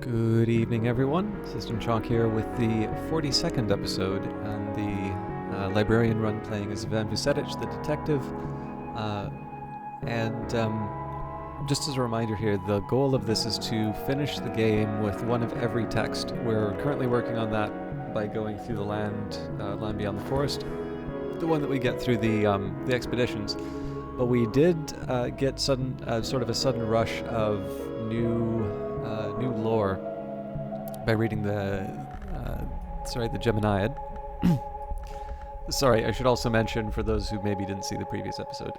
Good evening, everyone. System Chalk here with the 42nd episode and the Librarian run playing as Van Vucetich, the detective. Just as a reminder here, the goal of this is to finish the game with one of every text. We're currently working on that by going through the land beyond the forest, the one that we get through the expeditions. But we did get sort of a sudden rush of new lore by reading the Geminiad. Sorry, I should also mention for those who maybe didn't see the previous episode,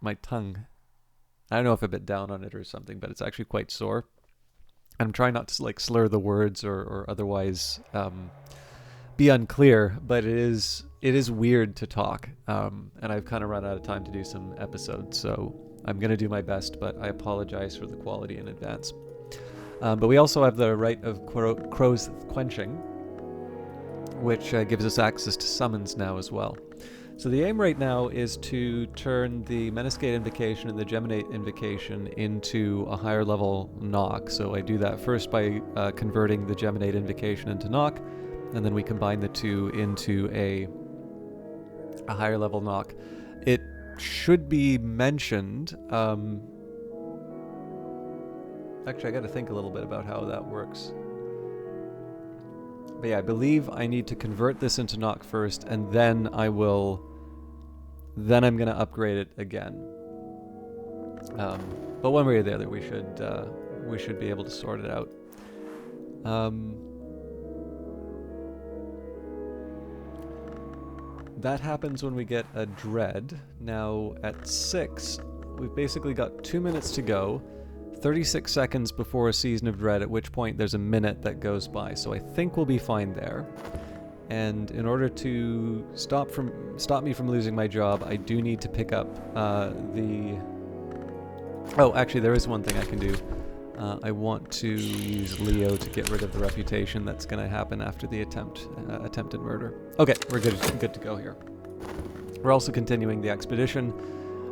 my tongue, I don't know if I bit down on it or something, but it's actually quite sore. I'm trying not to slur the words or otherwise be unclear, but it is weird to talk, and I've kind of run out of time to do some episodes, so I'm going to do my best, but I apologize for the quality in advance. But we also have the Rite of Crow's Quenching, which gives us access to summons now as well. So the aim right now is to turn the Menascate Invocation and the Geminate Invocation into a higher level knock. So I do that first by converting the Geminate Invocation into knock, and then we combine the two into a higher level knock. It should be mentioned, actually I gotta think a little bit about how that works. But yeah, I believe I need to convert this into knock first, and then I'm gonna upgrade it again. But one way or the other, we should be able to sort it out. That happens when we get a dread. Now at 6, we've basically got 2 minutes to go, 36 seconds before a season of dread, at which point there's a minute that goes by. So I think we'll be fine there. And in order to stop me from losing my job, I do need to pick up Oh, actually, there is one thing I can do. I want to use Leo to get rid of the reputation that's going to happen after the attempted murder. Okay, we're good to go here. We're also continuing the expedition.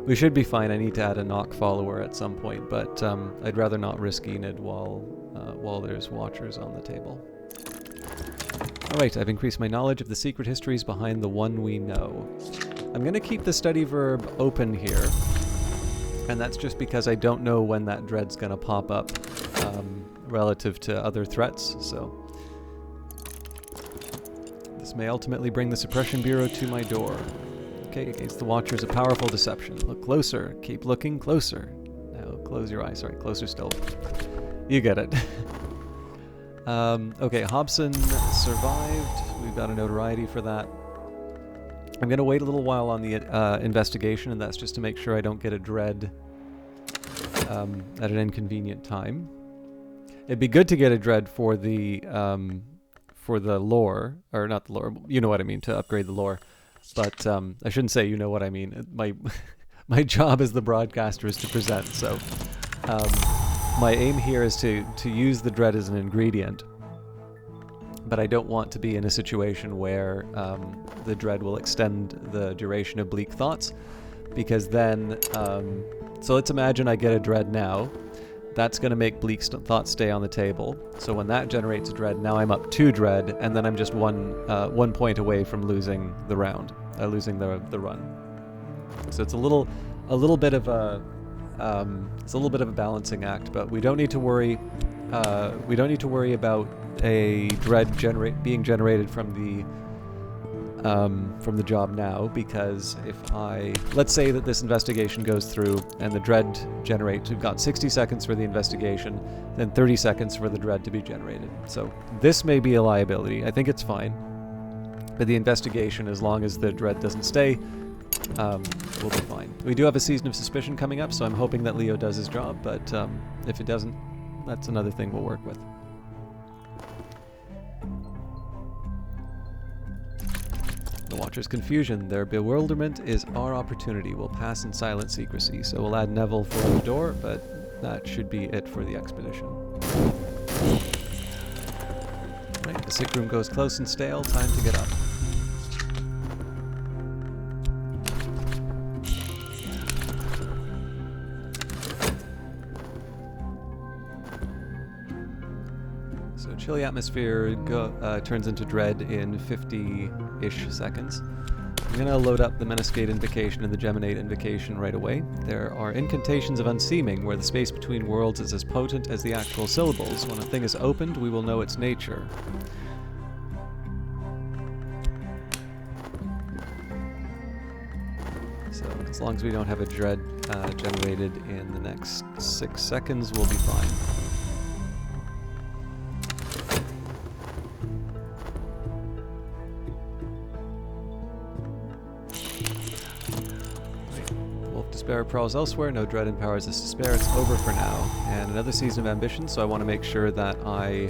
We should be fine. I need to add a knock follower at some point, but I'd rather not risk Enid while there's watchers on the table. Alright, I've increased my knowledge of the secret histories behind the one we know. I'm going to keep the study verb open here. And that's just because I don't know when that dread's going to pop up relative to other threats, so. This may ultimately bring the Suppression Bureau to my door. Okay, against the Watchers, a powerful deception. Look closer. Keep looking closer. Now close your eyes. Sorry, closer still. You get it. Okay, Hobson survived. We've got a notoriety for that. I'm going to wait a little while on the investigation, and that's just to make sure I don't get a dread at an inconvenient time. It'd be good to get a dread for the lore, or not the lore, you know what I mean, to upgrade the lore. But I shouldn't say you know what I mean. My job as the broadcaster is to present, so my aim here is to use the dread as an ingredient. But I don't want to be in a situation where the dread will extend the duration of bleak thoughts, because then, so let's imagine I get a dread now. That's going to make bleak thoughts stay on the table. So when that generates a dread, now I'm up 2 dread, and then I'm just one point away from losing the round, losing the run. So it's a little bit of a balancing act, but we don't need to worry. We don't need to worry about a dread being generated from the job now, because let's say that this investigation goes through and the dread generates, we've got 60 seconds for the investigation, then 30 seconds for the dread to be generated. So this may be a liability. I think it's fine. But the investigation, as long as the dread doesn't stay, we'll be fine. We do have a season of suspicion coming up, so I'm hoping that Leo does his job, but if it doesn't, that's another thing we'll work with. The Watcher's confusion. Their bewilderment is our opportunity. We'll pass in silent secrecy. So we'll add Neville for the door, but that should be it for the expedition. Right, the sick room goes close and stale. Time to get up. So chilly atmosphere turns into dread in 50-ish seconds. I'm going to load up the Menascate Invocation and the Geminate Invocation right away. There are incantations of unseeming, where the space between worlds is as potent as the actual syllables. When a thing is opened, we will know its nature. So as long as we don't have a dread generated in the next 6 seconds, we'll be fine. Despair prowls elsewhere, no dread empowers this despair, it's over for now. And another season of ambition, so I want to make sure that I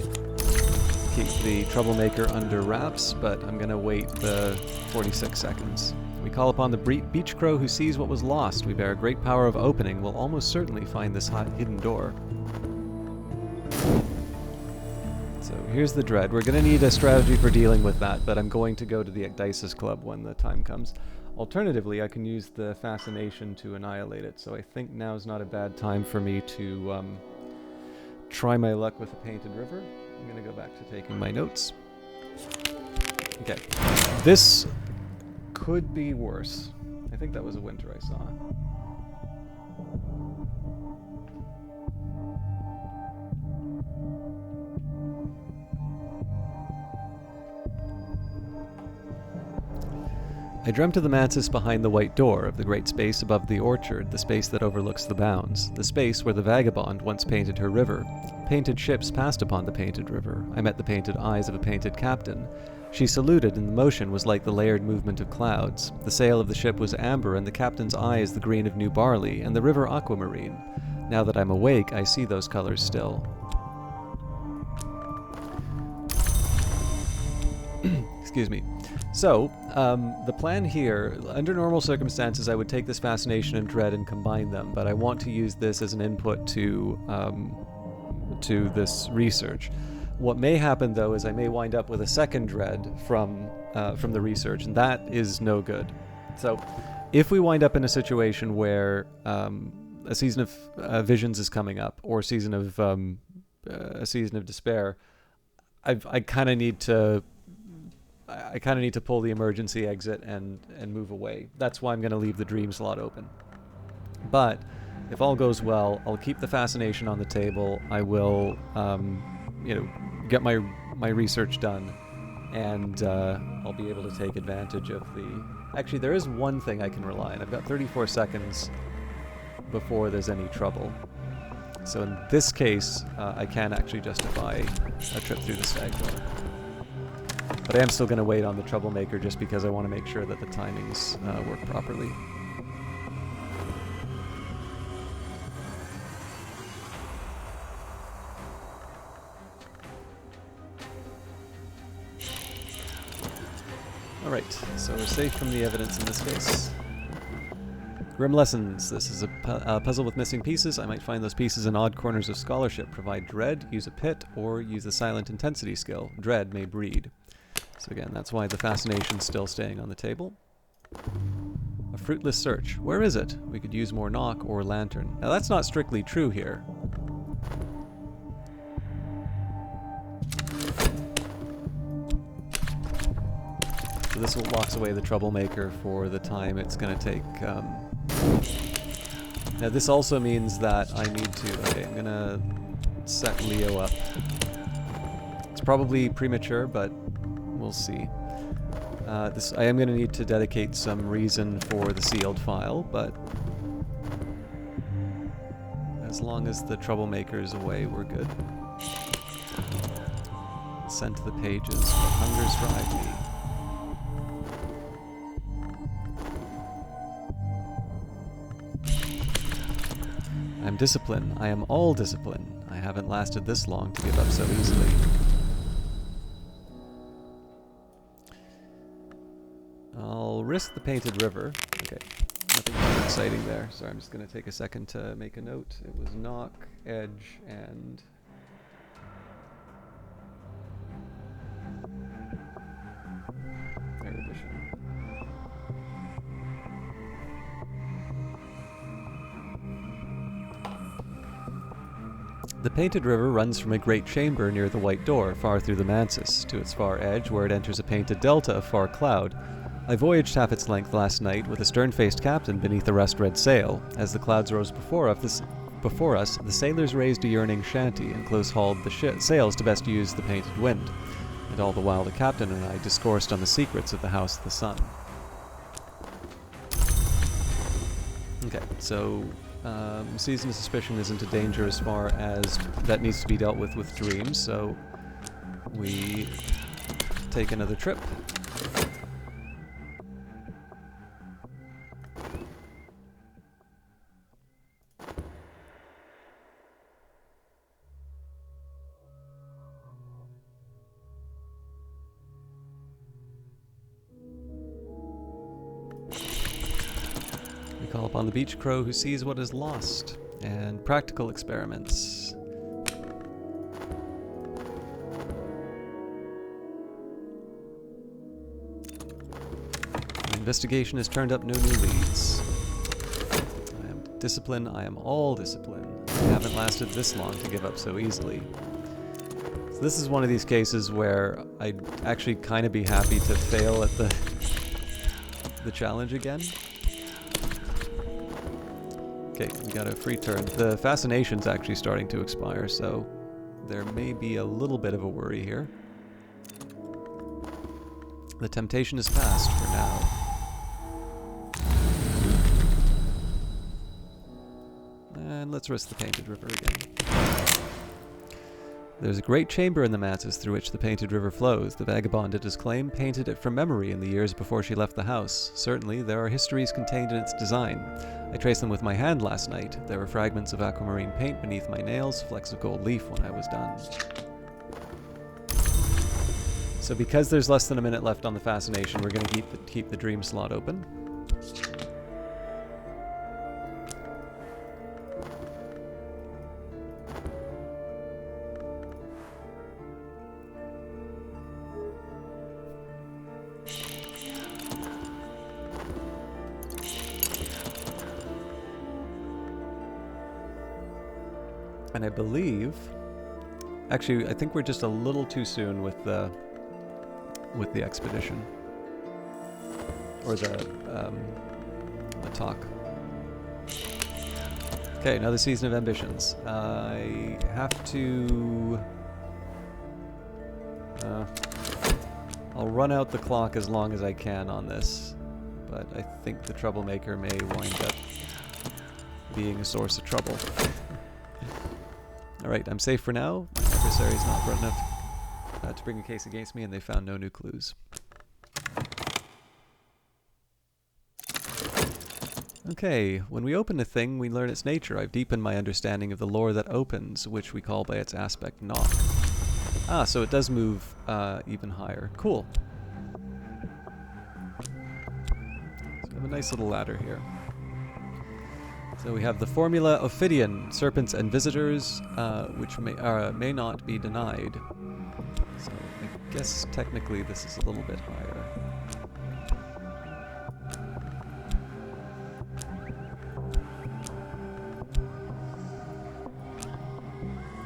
keep the troublemaker under wraps, but I'm going to wait the 46 seconds. We call upon the beach crow who sees what was lost. We bear a great power of opening. We'll almost certainly find this hidden door. So here's the dread. We're going to need a strategy for dealing with that, but I'm going to go to the Ecdysis Club when the time comes. Alternatively, I can use the fascination to annihilate it, so I think now's not a bad time for me to try my luck with the Painted River. I'm going to go back to taking my notes. Okay, this could be worse. I think that was a winter I saw. I dreamt of the mantis behind the white door, of the great space above the orchard, the space that overlooks the bounds, the space where the vagabond once painted her river. Painted ships passed upon the painted river. I met the painted eyes of a painted captain. She saluted, and the motion was like the layered movement of clouds. The sail of the ship was amber, and the captain's eyes the green of new barley, and the river aquamarine. Now that I'm awake, I see those colors still. Excuse me. So, the plan here, under normal circumstances, I would take this fascination and dread and combine them, but I want to use this as an input to this research. What may happen, though, is I may wind up with a second dread from the research, and that is no good. So, if we wind up in a situation where a season of visions is coming up, or a season of despair, I kind of need to pull the emergency exit and move away. That's why I'm going to leave the dream slot open. But if all goes well, I'll keep the fascination on the table. I will, get my research done, and I'll be able to take advantage of the... Actually, there is one thing I can rely on. I've got 34 seconds before there's any trouble. So in this case, I can actually justify a trip through the stag door. But I am still going to wait on the troublemaker just because I want to make sure that the timings work properly. Alright, so we're safe from the evidence in this case. Grim Lessons. This is a puzzle with missing pieces. I might find those pieces in odd corners of scholarship. Provide dread, use a pit, or use the silent intensity skill. Dread may breed. So again, that's why the fascination's still staying on the table. A fruitless search. Where is it? We could use more knock or lantern. Now that's not strictly true here. So this locks away the troublemaker for the time it's going to take. Now this also means that I need to... Okay, I'm going to set Leo up. It's probably premature, but we'll see. I am going to need to dedicate some reason for the sealed file, but as long as the troublemaker is away, we're good. Send to the pages, but hungers drive me. I'm disciplined. I am all discipline. I haven't lasted this long to give up so easily. I'll risk the Painted River. Okay, nothing too exciting there. Sorry, I'm just going to take a second to make a note. It was knock, edge, and... erudition. The painted river runs from a great chamber near the White Door, far through the Mansus, to its far edge, where it enters a painted delta of far cloud. I voyaged half its length last night with a stern-faced captain beneath a rust-red sail. As the clouds rose before us, the sailors raised a yearning shanty and close-hauled the sails to best use the painted wind. And all the while the captain and I discoursed on the secrets of the House of the Sun. Okay, so Season of Suspicion isn't a danger as far as that needs to be dealt with dreams, so we take another trip. Call upon the beach crow who sees what is lost, and practical experiments. The investigation has turned up no new leads. I am discipline, I am all discipline. I haven't lasted this long to give up so easily. So this is one of these cases where I'd actually kind of be happy to fail at the challenge again. Okay, we got a free turn. The fascination's actually starting to expire, so there may be a little bit of a worry here. The temptation is past for now. And let's risk the painted river again. There's a great chamber in the Mansus through which the painted river flows. The vagabond, it is claimed, painted it from memory in the years before she left the house. Certainly, there are histories contained in its design. I traced them with my hand last night. There were fragments of aquamarine paint beneath my nails, flecks of gold leaf when I was done. So because there's less than a minute left on the fascination, we're going to keep the dream slot open. And I believe, actually, I think we're just a little too soon with the expedition, or the talk. Okay, another season of ambitions. I have to. I'll run out the clock as long as I can on this, but I think the troublemaker may wind up being a source of trouble. Alright, I'm safe for now. My adversary is not brought enough to bring a case against me, and they found no new clues. Okay, when we open a thing, we learn its nature. I've deepened my understanding of the lore that opens, which we call by its aspect knock. Ah, so it does move even higher. Cool. So we have a nice little ladder here. So we have the formula Ophidian, serpents and visitors, which may not be denied. So I guess technically this is a little bit higher.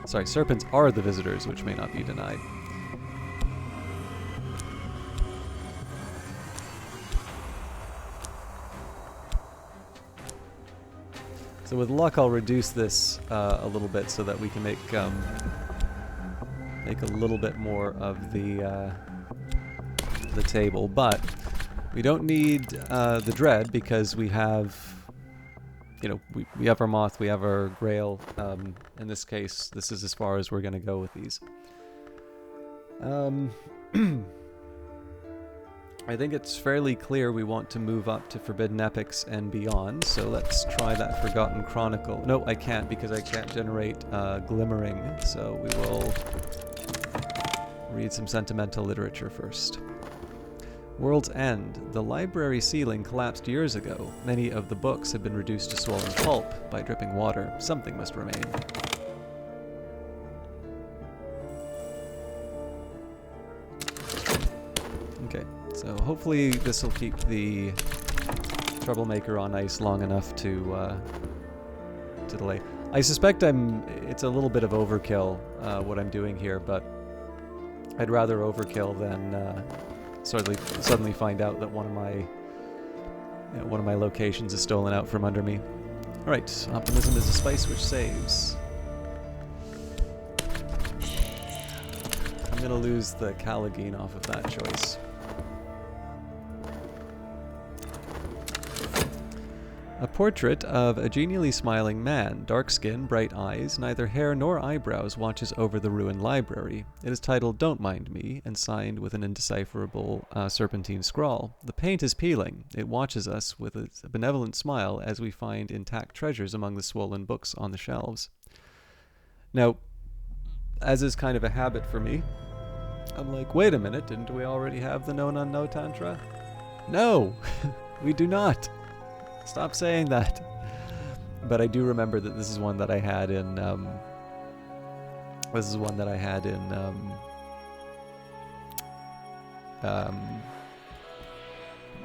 Sorry, serpents are the visitors, which may not be denied. So with luck, I'll reduce this a little bit so that we can make a little bit more of the table. But we don't need the dread because we have, you know, we have our moth, we have our grail. In this case, this is as far as we're going to go with these. I think it's fairly clear we want to move up to Forbidden Epics and beyond, so let's try that Forgotten Chronicle. No, I can't because I can't generate Glimmering, so we will read some sentimental literature first. World's End. The library ceiling collapsed years ago. Many of the books have been reduced to swollen pulp by dripping water. Something must remain. Okay. So hopefully this will keep the troublemaker on ice long enough to delay. I suspect it's a little bit of overkill, what I'm doing here, but I'd rather overkill than suddenly find out that one of my locations is stolen out from under me. Alright, optimism is a spice which saves. I'm gonna lose the Callagine off of that choice. A portrait of a genially smiling man, dark skin, bright eyes, neither hair nor eyebrows, watches over the ruined library. It is titled "Don't Mind Me" and signed with an indecipherable serpentine scrawl. The paint is peeling. It watches us with a benevolent smile as we find intact treasures among the swollen books on the shelves. Now, as is kind of a habit for me, I'm like, wait a minute, didn't we already have the No No Tantra? No, we do not. Stop saying that. But I do remember that this is one that I had in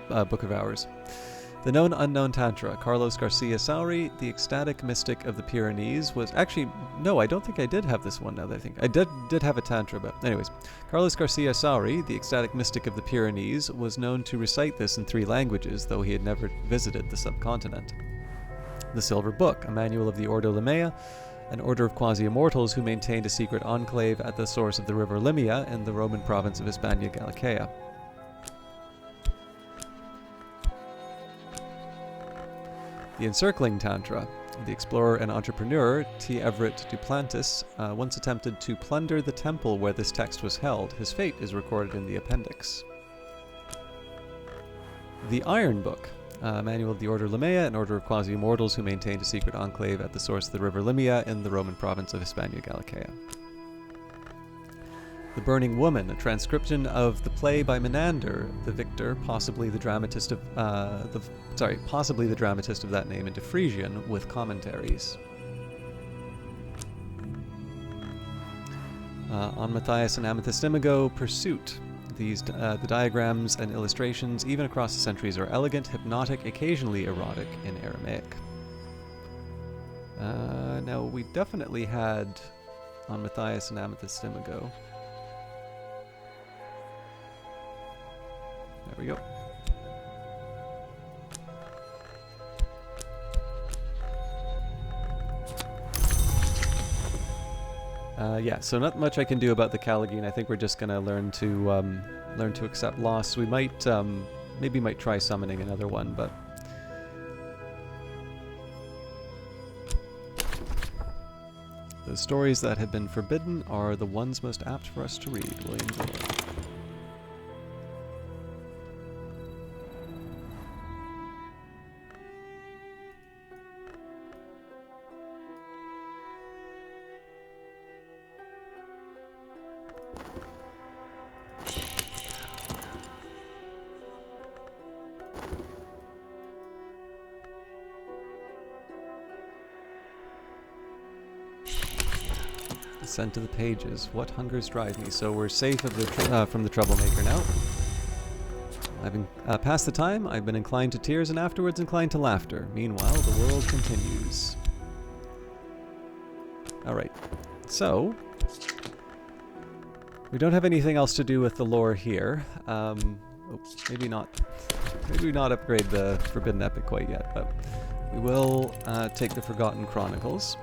Book of Hours. The Known Unknown Tantra, Carlos Garcia Sauri, the ecstatic mystic of the Pyrenees, was actually, no, I don't think I did have this one now that I think. I did have a Tantra, but anyways. Carlos Garcia Sauri, the ecstatic mystic of the Pyrenees, was known to recite this in 3 languages, though he had never visited the subcontinent. The Silver Book, a manual of the Ordo Limea, an order of quasi-immortals who maintained a secret enclave at the source of the river Limia in the Roman province of Hispania Gallicaea. The Encircling Tantra. The explorer and entrepreneur T. Everett Duplantis once attempted to plunder the temple where this text was held. His fate is recorded in the appendix. The Iron Book. Manual of the Order Limea, an order of quasi-immortals who maintained a secret enclave at the source of the river Limia in the Roman province of Hispania Gallicaea. The Burning Woman, a transcription of the play by Menander, the victor, possibly the dramatist of that name into Frisian, with commentaries. On Matthias and Amethyst Imago, Pursuit. The diagrams and illustrations, even across the centuries, are elegant, hypnotic, occasionally erotic in Aramaic. Now, we definitely had on Matthias and Amethyst Imago. There we go. Yeah, so not much I can do about the Callagine. I think we're just gonna learn to accept loss. We might maybe might try summoning another one, but the stories that have been forbidden are the ones most apt for us to read. William Fuller. Sent to the pages. What hungers drive me? So we're safe of the from the troublemaker now. Having passed the time, I've been inclined to tears and afterwards inclined to laughter. Meanwhile, the world continues. Alright, so we don't have anything else to do with the lore here. Maybe not upgrade the Forbidden Epic quite yet, but we will take the Forgotten Chronicles.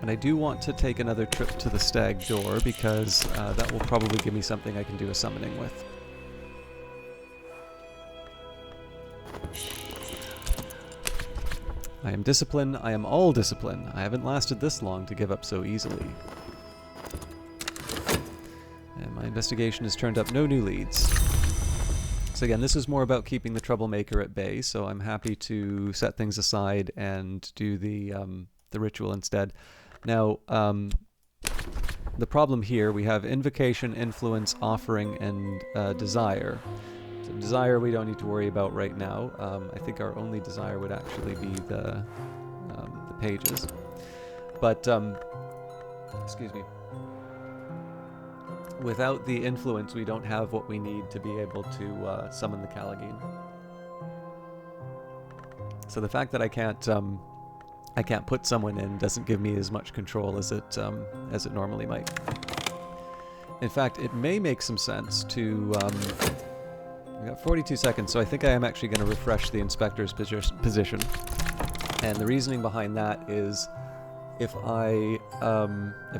And I do want to take another trip to the Stag Door because that will probably give me something I can do a summoning with. I am discipline. I am all discipline. I haven't lasted this long to give up so easily. And my investigation has turned up no new leads. So again, this is more about keeping the troublemaker at bay, so I'm happy to set things aside and do the ritual instead. Now, the problem here, we have Invocation, Influence, Offering, and Desire. So Desire we don't need to worry about right now. I think our only desire would actually be the pages. But, excuse me. Without the Influence, we don't have what we need to be able to summon the Callagine. So the fact that I can't I can't put someone in doesn't give me as much control as it normally might. In fact, it may make some sense to... we got 42 seconds, so I think I am actually going to refresh the inspector's position. And the reasoning behind that is if I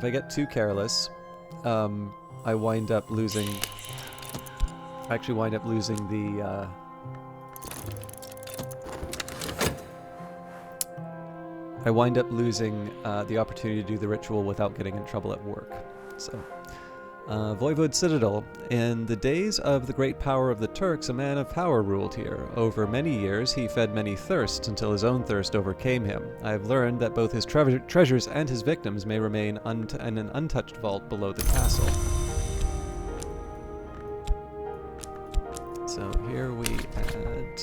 get too careless, I wind up losing... I actually wind up losing the... I wind up losing the opportunity to do the ritual without getting in trouble at work. So, Voivode Citadel. In the days of the great power of the Turks, a man of power ruled here. Over many years, he fed many thirsts until his own thirst overcame him. I have learned that both his treasures and his victims may remain in an untouched vault below the castle. So here we add...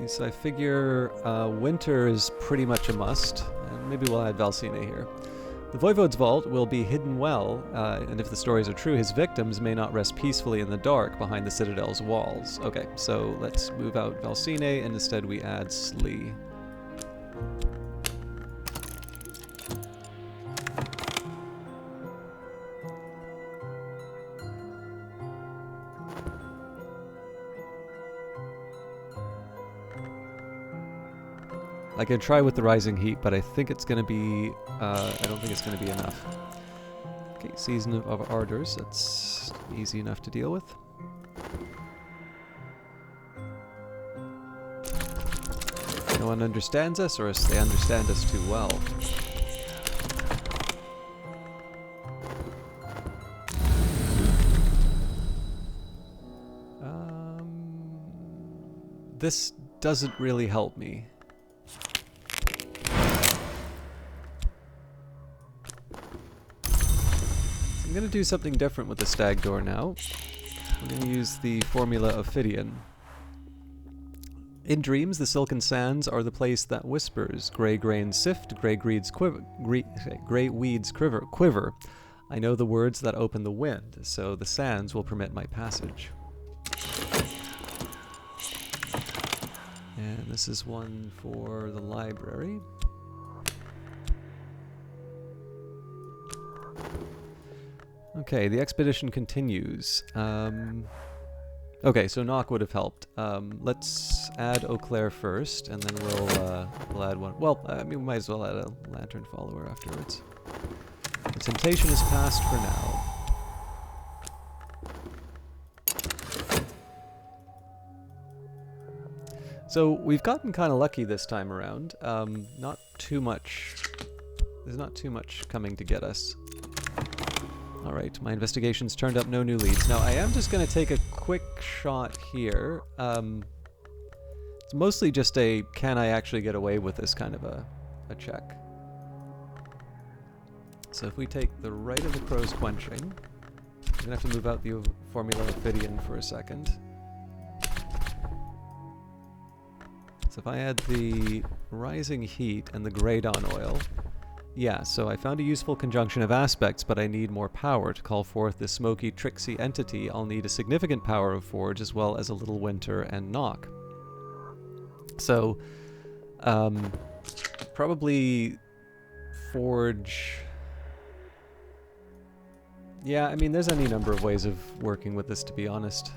So I figure winter is pretty much a must, and maybe we'll add Valsine here. The Voivode's vault will be hidden well, and if the stories are true, his victims may not rest peacefully in the dark behind the Citadel's walls. Okay, so let's move out Valsine, and instead we add Slee. I can try with the rising heat, but I think it's going to be... I don't think it's going to be enough. Okay, Season of Ardors. That's easy enough to deal with. No one understands us, or they understand us too well. This doesn't really help me. I'm going to do something different with the stag door now. I'm going to use the formula of Phidian. In dreams, the silken sands are the place that whispers. Grey grains sift, grey weeds quiver. I know the words that open the wind, so the sands will permit my passage. And this is one for the library. Okay, the expedition continues. Okay, so knock would have helped. Let's add Eau Claire first, and then we'll add one. Well, I mean, we might as well add a lantern follower afterwards. The temptation is past for now. So we've gotten kind of lucky this time around. Not too much. There's not too much coming to get us. Alright, my investigations turned up no new leads. Now, I am just going to take a quick shot here. It's mostly just a, can I actually get away with this kind of a check. So if we take the right of the crow's quenching, I'm going to have to move out the formula of Phidian for a second. So if I add the rising heat and the grey dawn oil, yeah, so I found a useful conjunction of aspects, but I need more power to call forth this smoky, tricksy entity. I'll need a significant power of Forge as well as a little Winter and Knock. So, probably Forge... Yeah, I mean, there's any number of ways of working with this, to be honest.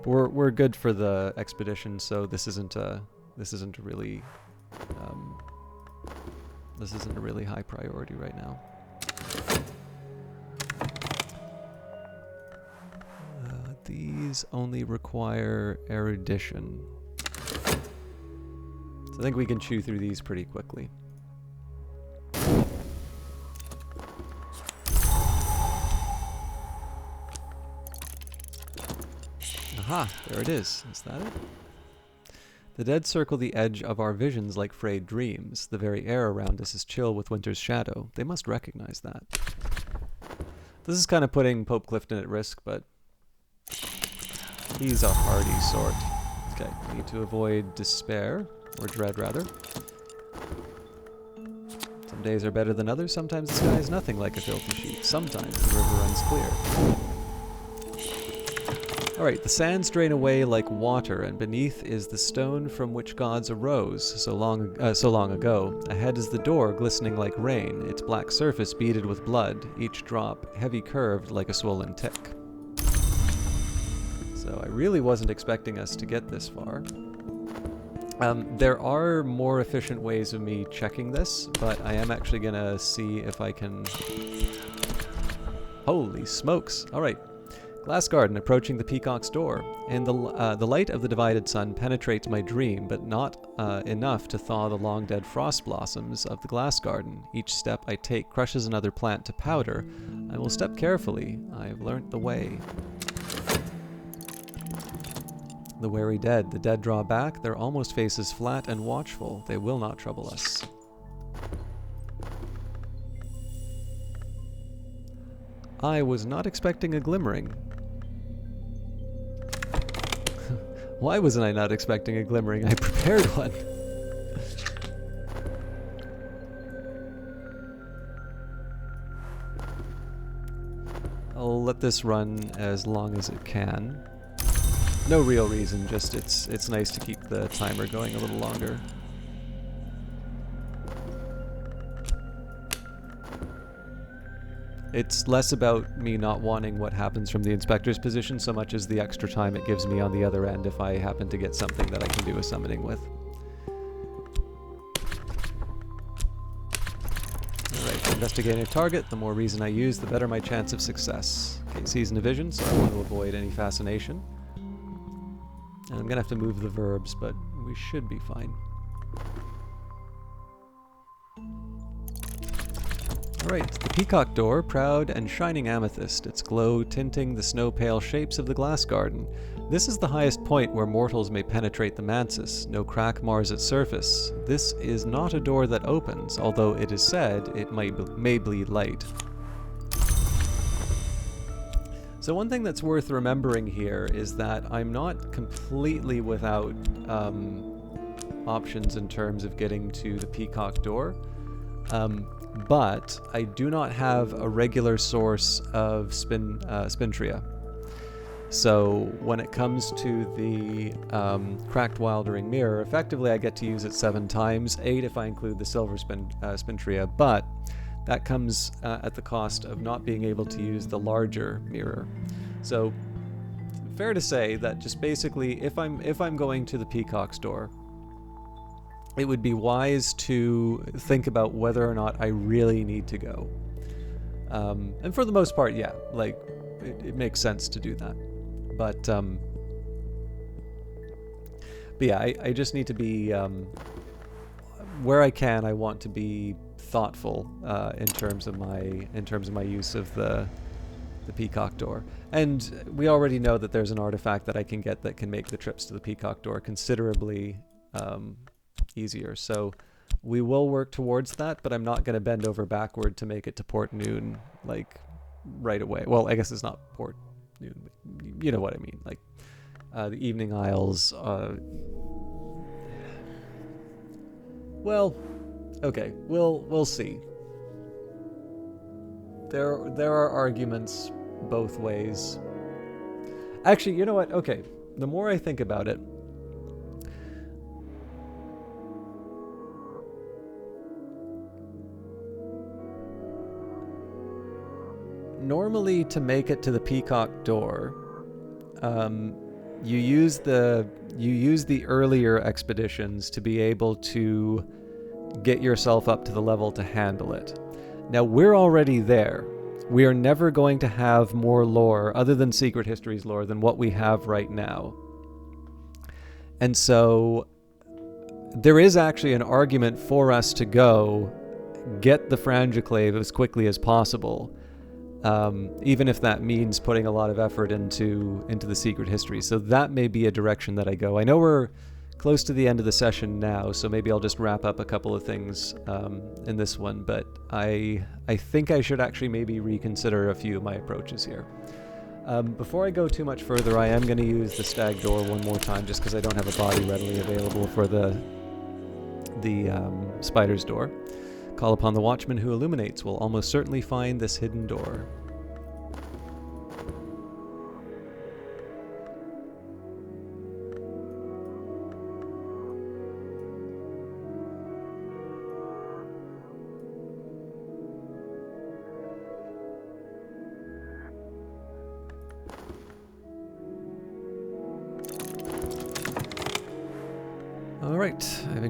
We're good for the expedition, so this isn't a really high priority right now. These only require erudition, so I think we can chew through these pretty quickly. Aha, there it is. Is that it? The dead circle the edge of our visions like frayed dreams. The very air around us is chill with winter's shadow. They must recognize that. This is kind of putting Pope Clifton at risk, but he's a hardy sort. Okay, need to avoid despair, or dread rather. Some days are better than others. Sometimes the sky is nothing like a filthy sheet. Sometimes the river runs clear. Alright, the sands drain away like water, and beneath is the stone from which gods arose so long ago. Ahead is the door, glistening like rain, its black surface beaded with blood, each drop heavy curved like a swollen tick. So I really wasn't expecting us to get this far. There are more efficient ways of me checking this, but I am actually gonna see if I can... Holy smokes! Alright. Glass garden approaching the peacock's door, and the light of the divided sun penetrates my dream, but not enough to thaw the long-dead frost blossoms of the glass garden. Each step I take crushes another plant to powder. I will step carefully. I've learnt the way. The wary dead. The dead draw back, their almost faces flat and watchful. They will not trouble us. I was not expecting a glimmering. Why wasn't I not expecting a glimmering? I prepared one. I'll let this run as long as it can. No real reason, just it's nice to keep the timer going a little longer. It's less about me not wanting what happens from the inspector's position so much as the extra time it gives me on the other end if I happen to get something that I can do a summoning with. Alright, investigating a target. The more reason I use, the better my chance of success. Okay, season of vision, so I want to avoid any fascination. And I'm gonna have to move the verbs, but we should be fine. Alright, the peacock door, proud and shining amethyst, its glow tinting the snow-pale shapes of the glass garden. This is the highest point where mortals may penetrate the mantis. No crack mars its surface. This is not a door that opens, although it is said it may bleed light. So one thing that's worth remembering here is that I'm not completely without options in terms of getting to the peacock door. But I do not have a regular source of Spintria. So when it comes to the cracked Wildering Mirror, effectively I get to use it 7 times, 8 if I include the silver Spintria, but that comes at the cost of not being able to use the larger mirror. So fair to say that just basically if I'm going to the peacock's door, it would be wise to think about whether or not I really need to go. And for the most part, yeah, like, it makes sense to do that. But yeah, I just need to be, where I can, I want to be thoughtful in terms of my use of the peacock door. And we already know that there's an artifact that I can get that can make the trips to the peacock door considerably easier. So we will work towards that, but I'm not going to bend over backward to make it to Port Noon, like, right away. Well, I guess it's not Port Noon, but you know what I mean. Like, the Evening Isles, well, okay, we'll see. There are arguments both ways. Actually, you know what? Okay, the more I think about it, normally to make it to the peacock door, you use the earlier expeditions to be able to get yourself up to the level to handle it. Now we're already there. We are never going to have more lore other than Secret Histories lore than what we have right now. And so there is actually an argument for us to go get the Frangiclave as quickly as possible. Even if that means putting a lot of effort into the secret history. So that may be a direction that I go. I know we're close to the end of the session now, so maybe I'll just wrap up a couple of things in this one, but I think I should actually maybe reconsider a few of my approaches here. Before I go too much further, I am going to use the stag door one more time just because I don't have a body readily available for the spider's door. Call upon the watchman who illuminates will almost certainly find this hidden door.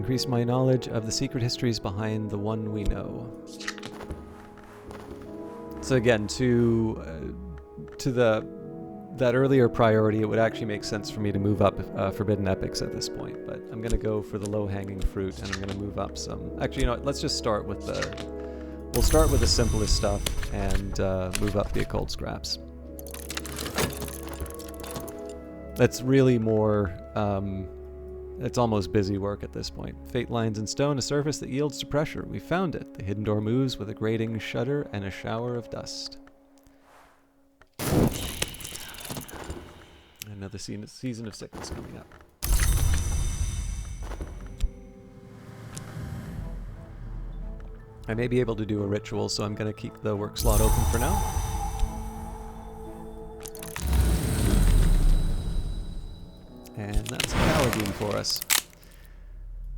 increase my knowledge of the secret histories behind the one we know. So again, to that earlier priority, it would actually make sense for me to move up Forbidden Epics at this point, but I'm going to go for the low-hanging fruit, and I'm going to move up some. Actually, you know what? Let's just start with we'll start with the simplest stuff and move up the occult scraps. That's really more, it's almost busy work at this point. Fate lines in stone, a surface that yields to pressure. We found it. The hidden door moves with a grating shudder and a shower of dust. Another season of sickness coming up. I may be able to do a ritual, so I'm going to keep the work slot open for now. And that's Callagine for us.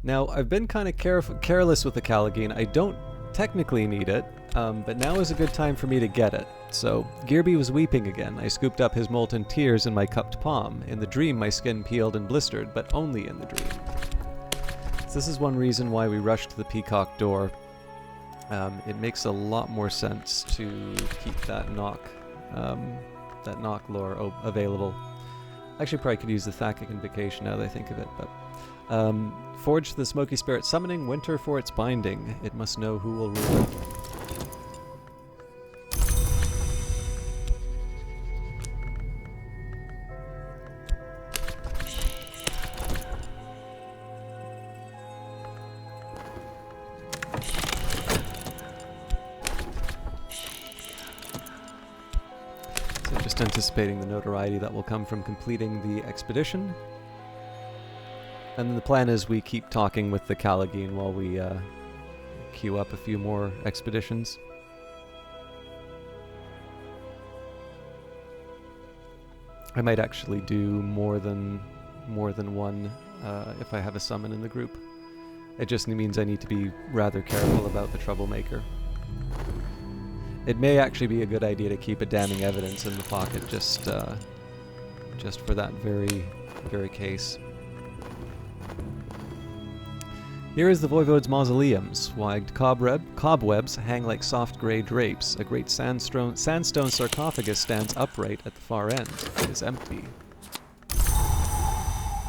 Now, I've been kind of careless with the Callagine. I don't technically need it, but now is a good time for me to get it. So, Gearby was weeping again. I scooped up his molten tears in my cupped palm. In the dream, my skin peeled and blistered, but only in the dream. So this is one reason why we rushed to the Peacock door. It makes a lot more sense to keep that knock lore available. Actually, probably could use the Thakic Invocation now that I think of it, but forge the Smoky Spirit summoning, winter for its binding. It must know who will rule. Just anticipating the notoriety that will come from completing the expedition. And then the plan is we keep talking with the Callagine while we queue up a few more expeditions. I might actually do more than one if I have a summon in the group. It just means I need to be rather careful about the Troublemaker. It may actually be a good idea to keep a damning evidence in the pocket just for that very case. Here is the Voivode's mausoleum. Swagged cobwebs hang like soft grey drapes. A great sandstone sarcophagus stands upright at the far end. It is empty.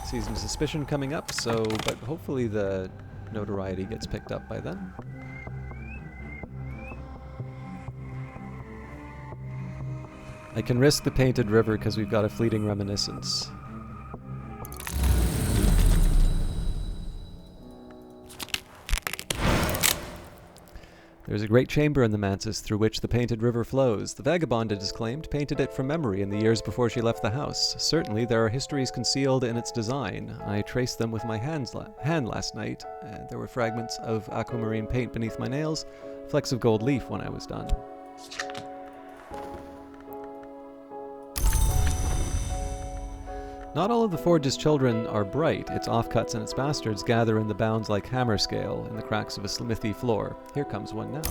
Season of suspicion coming up, but hopefully the notoriety gets picked up by then. I can risk the Painted River because we've got a fleeting reminiscence. There's a great chamber in the manses through which the Painted River flows. The vagabond, it is claimed, painted it from memory in the years before she left the house. Certainly there are histories concealed in its design. I traced them with my hand last night. There were fragments of aquamarine paint beneath my nails, flecks of gold leaf when I was done. Not all of the Forge's children are bright. Its offcuts and its bastards gather in the bounds like hammer scale in the cracks of a smithy floor. Here comes one now.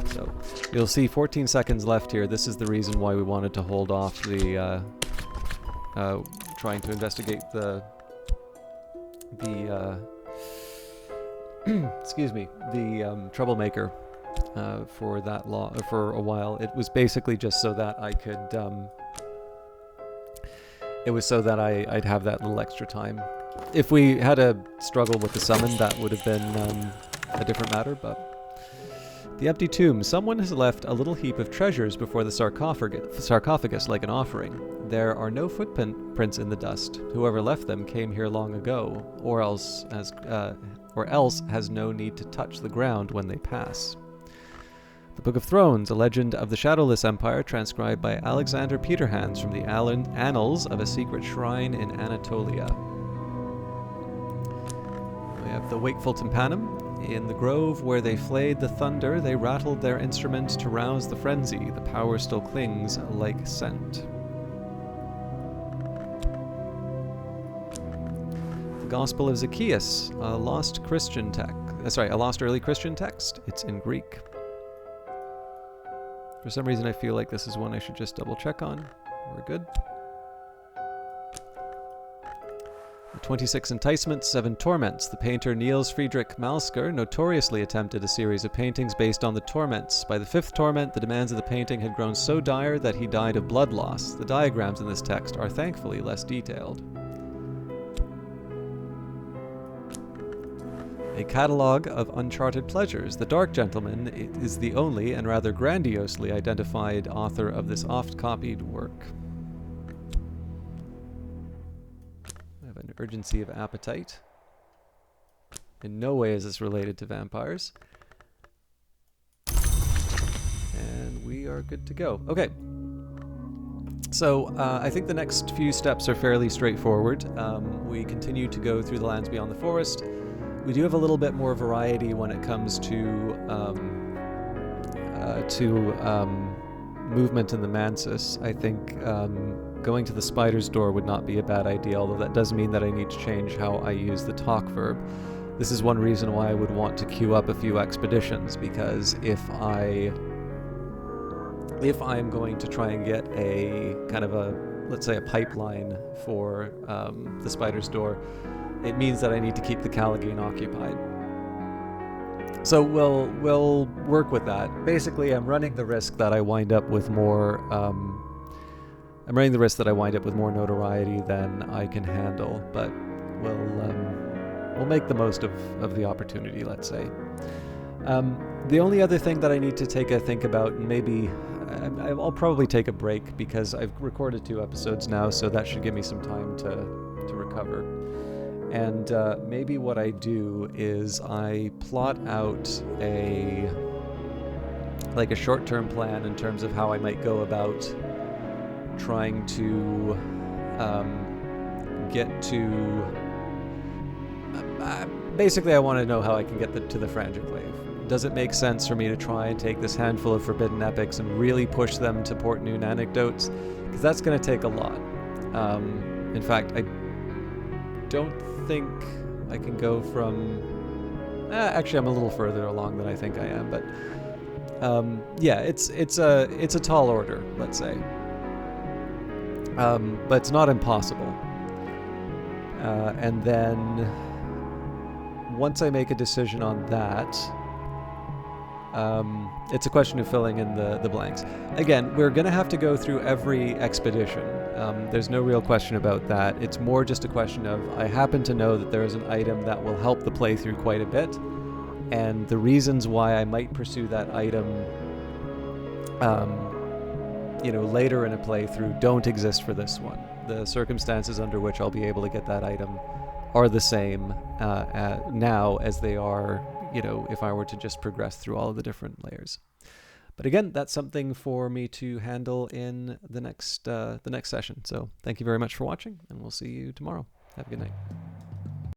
So, you'll see 14 seconds left here. This is the reason why we wanted to hold off the trying to investigate the excuse me, the Troublemaker for a while. It was basically just so that I could it was so that I'd have that little extra time. If we had a struggle with the summon, that would have been a different matter, but... The empty tomb. Someone has left a little heap of treasures before the sarcophagus like an offering. There are no footprints in the dust. Whoever left them came here long ago, or else has no need to touch the ground when they pass. The Book of Thrones, a legend of the Shadowless Empire transcribed by Alexander Peterhans from the Annals of a Secret Shrine in Anatolia. We have the Wakeful Tympanum. In the grove where they flayed the thunder, they rattled their instruments to rouse the frenzy. The power still clings like scent. The Gospel of Zacchaeus, a lost early Christian text. It's in Greek. For some reason I feel like this is one I should just double check on. We're good. The 26 enticements, 7 torments. The painter Niels Friedrich Malsker notoriously attempted a series of paintings based on the torments. By the 5th torment, the demands of the painting had grown so dire that he died of blood loss. The diagrams in this text are thankfully less detailed. A catalogue of uncharted pleasures. The Dark Gentleman is the only and rather grandiosely identified author of this oft-copied work. I have an urgency of appetite. In no way is this related to vampires. And we are good to go. Okay. So I think the next few steps are fairly straightforward. We continue to go through the lands beyond the forest. We do have a little bit more variety when it comes to movement in the Mansus. I think going to the spider's door would not be a bad idea, although that does mean that I need to change how I use the talk verb. This is one reason why I would want to queue up a few expeditions, because if I'm going to try and get a kind of let's say a pipeline for the spider's door, it means that I need to keep the Callaghan occupied. So we'll work with that. Basically, I'm running the risk that I wind up with more. I'm running the risk that I wind up with more notoriety than I can handle, but we'll make the most of the opportunity, let's say. The only other thing that I need to take a think about, and maybe I'll probably take a break because I've recorded 2 episodes now, so that should give me some time to recover. And maybe what I do is I plot out a short-term plan in terms of how I might go about trying to get to... basically, I want to know how I can get to the Frangiclave. Does it make sense for me to try and take this handful of forbidden epics and really push them to Port Noon anecdotes? Because that's going to take a lot. In fact, I don't think I can go from... actually, I'm a little further along than I think I am, but yeah, it's a tall order, let's say. But it's not impossible. And then once I make a decision on that, it's a question of filling in the blanks. Again, we're going to have to go through every expedition. There's no real question about that. It's more just a question of, I happen to know that there is an item that will help the playthrough quite a bit, and the reasons why I might pursue that item later in a playthrough don't exist for this one. The circumstances under which I'll be able to get that item are the same now as they are, if I were to just progress through all of the different layers. But again, that's something for me to handle in the next session. So thank you very much for watching, and we'll see you tomorrow. Have a good night.